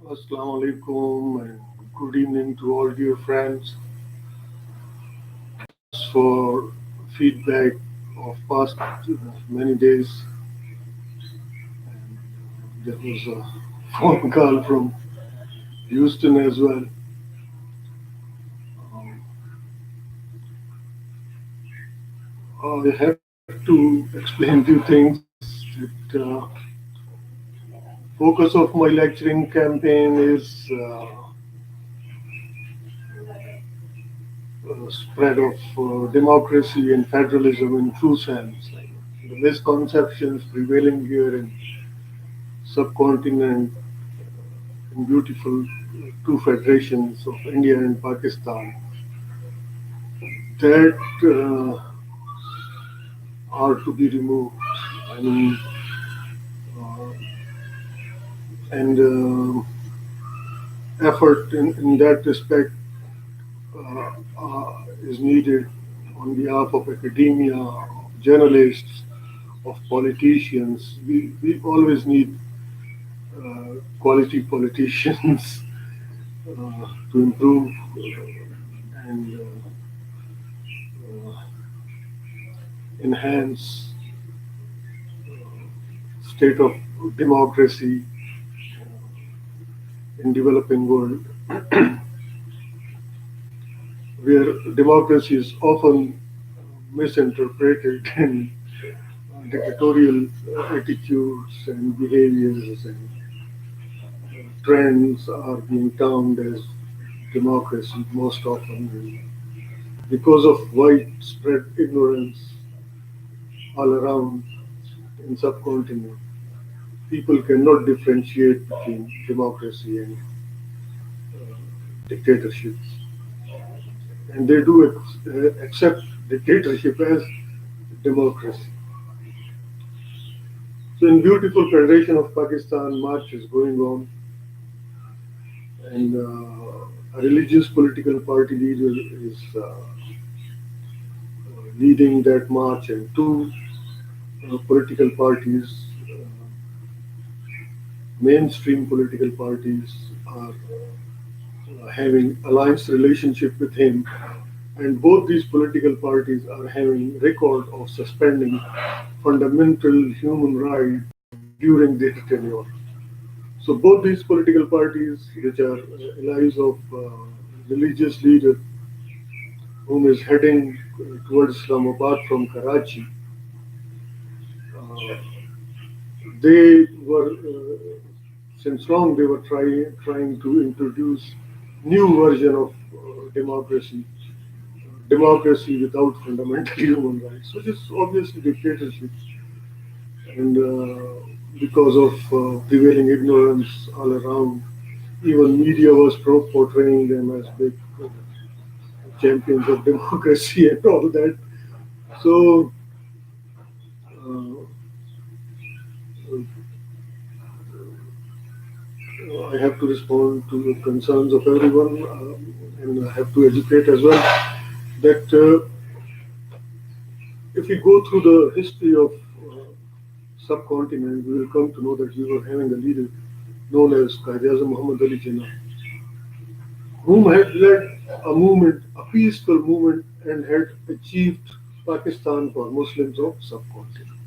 Assalamu alaikum and good evening to all dear friends. For feedback of past many days. There was a phone call from Houston as well. Um, I have to explain few things. That, focus of my lecturing campaign is spread of democracy and federalism in true sense. Like the misconceptions prevailing here in subcontinent in beautiful two federations of India and Pakistan that are to be removed. I mean, uh, and effort in that respect is needed on behalf of academia, of journalists, of politicians. We always need quality politicians to improve and enhance state of democracy in developing world, where democracy is often misinterpreted and dictatorial attitudes and behaviors and trends are being termed as democracy most often. And because of widespread ignorance all around in subcontinent, people cannot differentiate between democracy and dictatorships. And they do accept dictatorship as democracy. So in beautiful Federation of Pakistan, march is going on, and a religious political party leader is leading that march, and two political parties, mainstream political parties, are having alliance relationship with him, and both these political parties are having record of suspending fundamental human rights during their tenure. So both these political parties, which are allies of religious leader whom is heading towards Islamabad from Karachi, uh, they were since long they were trying to introduce new version of democracy without fundamental human rights, which is obviously dictatorship. And because of prevailing ignorance all around, even media was portraying them as big champions of democracy and all that. So uh, I have to respond to the concerns of everyone, and I have to educate as well that if we go through the history of subcontinent, we will come to know that we were having a leader known as Qaid Muhammad Ali Jinnah, whom had led a movement, a peaceful movement, and had achieved Pakistan for Muslims of subcontinent.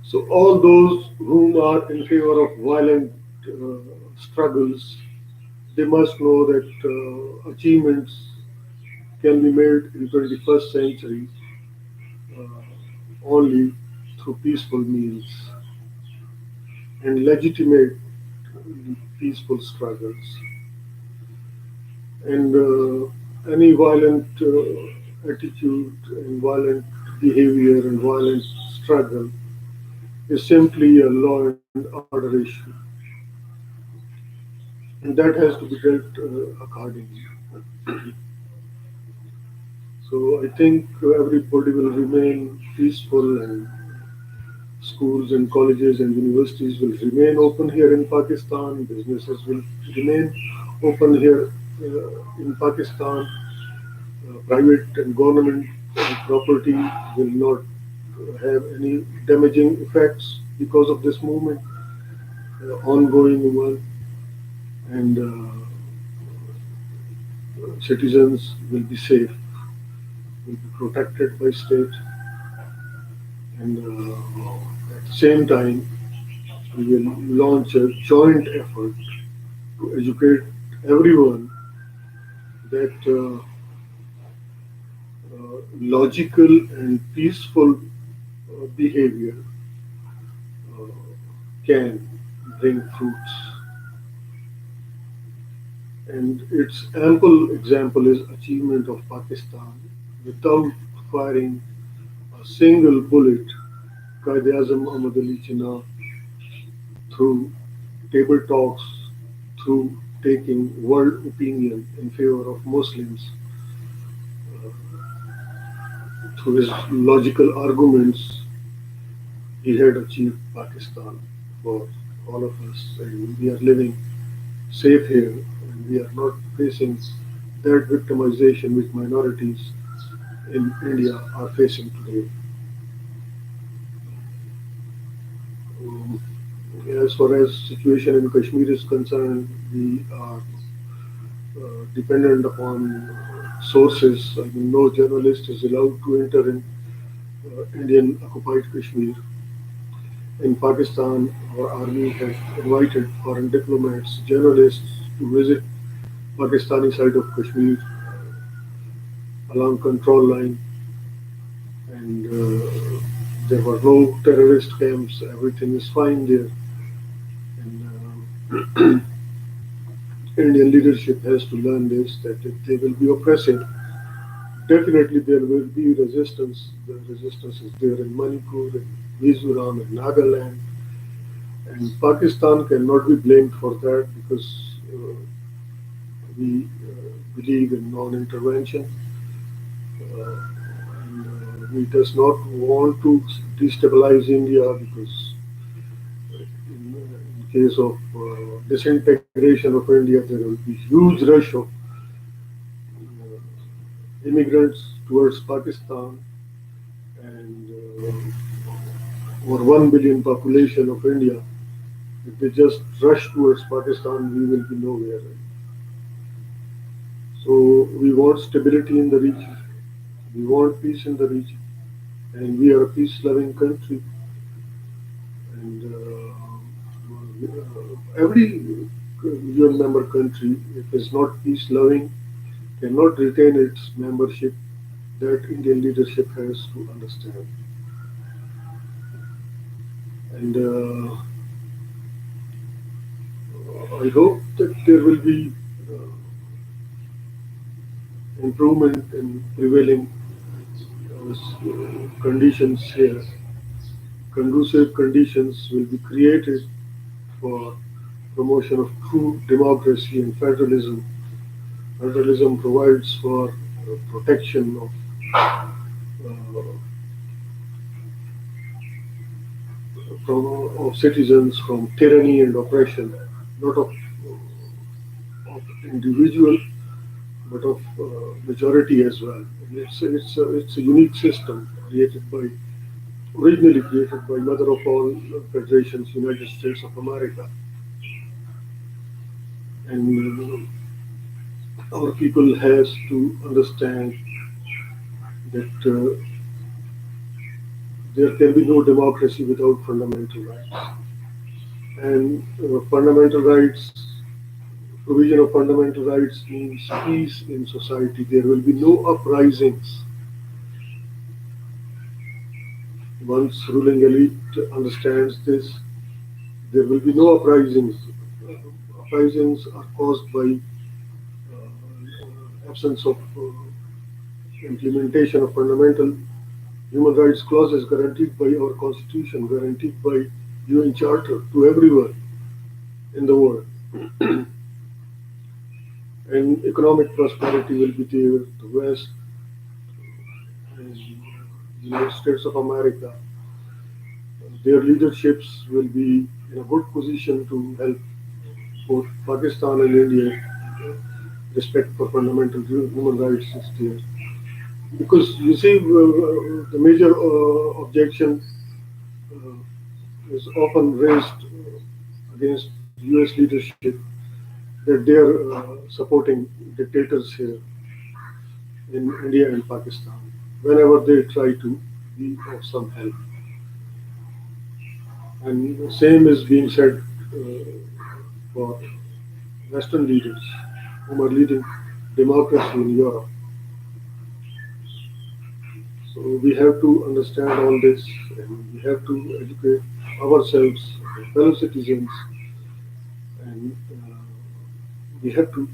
So all those whom are in favor of violent struggles, they must know that achievements can be made in 21st century uh, only through peaceful means and legitimate peaceful struggles. And any violent attitude and violent behavior and violent struggle is simply a law and order issue, and that has to be dealt accordingly. So I think everybody will remain peaceful, and schools and colleges and universities will remain open here in Pakistan. Businesses will remain open here in Pakistan. Private and government property will not have any damaging effects because of this movement. ongoing one, and citizens will be safe, will be protected by state, and at the same time, we will launch a joint effort to educate everyone that logical and peaceful behavior uh, can bring fruits. And its ample example is achievement of Pakistan without firing a single bullet. Qaid-e-Azam Ahmad Ali Jinnah, through table talks, through taking world opinion in favor of Muslims, through his logical arguments, he had achieved Pakistan for all of us, and we are living safe here, and we are not facing that victimization which minorities in India are facing today. Um, as far as situation in Kashmir is concerned, we are dependent upon sources. I mean, no journalist is allowed to enter in Indian occupied Kashmir. In Pakistan, our army has invited foreign diplomats, journalists to visit Pakistani side of Kashmir along control line, and there were no terrorist camps. Everything is fine there, and Indian leadership has to learn this that if they will be oppressive, definitely there will be resistance. The resistance is there in Manipur, in Mizoram, in Nagaland, and Pakistan cannot be blamed for that because we believe in non-intervention, and we does not want to destabilize India because in case of disintegration of India, there will be huge rush of immigrants towards Pakistan, and over 1 billion population of India. If they just rush towards Pakistan, we will be nowhere. So we want stability in the region. We want peace in the region, and we are a peace-loving country. And every UN member country, if it's not peace-loving, cannot retain its membership. That Indian leadership has to understand. And I hope that there will be improvement in prevailing conditions here. Conducive conditions will be created for promotion of true democracy and federalism. Federalism provides for protection of citizens from tyranny and oppression, not of individual, but of majority as well. And it's a unique system originally created by mother of all federations, United States of America. And our people has to understand that there can be no democracy without fundamental rights. And fundamental rights, provision of fundamental rights means peace in society. There will be no uprisings. Once ruling elite understands this, there will be no uprisings. Uprisings are caused by absence of implementation of fundamental human rights clauses guaranteed by our constitution, guaranteed by UN Charter to everyone in the world. And economic prosperity will be there. The West and United States of America, their leaderships will be in a good position to help both Pakistan and India. Respect for fundamental human rights is there. Because you see, the major objection is often raised against US leadership that they are supporting dictators here in India and Pakistan whenever they try to be of some help. And the same is being said for Western leaders whom are leading democracy in Europe. So we have to understand all this and we have to educate ourselves, fellow citizens, and we have to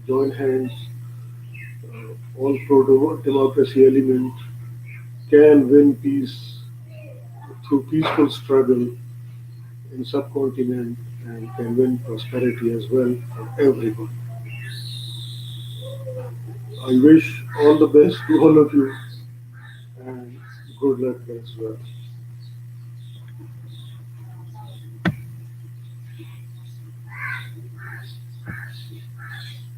join hands. All pro democracy elements can win peace through peaceful struggle in subcontinent and can win prosperity as well for everyone. I wish all the best to all of you and good luck as well.